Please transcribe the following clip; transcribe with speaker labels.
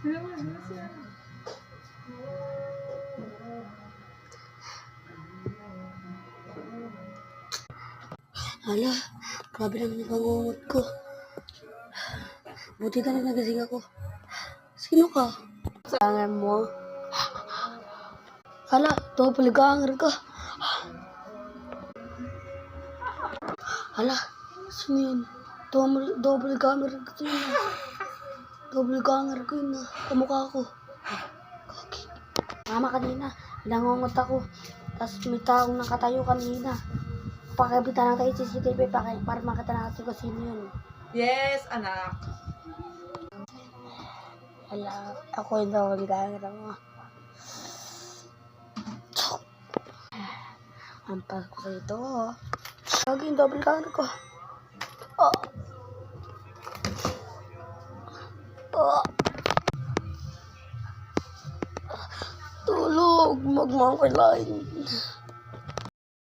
Speaker 1: Hala, grabe naman yung pangungot ko. Buti na lang nagising ako. Sino ka? Sangan mo. Hala, double ganger ka. Hala, sino yun? Double ganger ko yun. Double ganger ko yun. Kamukha ko. Kaki. Mama, kanina, nangungot ako. Tapos may taong nakatayo kanina. Pakabitan natin yung CCTV para makita natin kung sino yun.
Speaker 2: Yes, anak.
Speaker 1: Hala, ako yung double ganger mo. Ampas ko ito. Lagi yung double ganger ko. Oh. Oh. Tulog, magmamalain.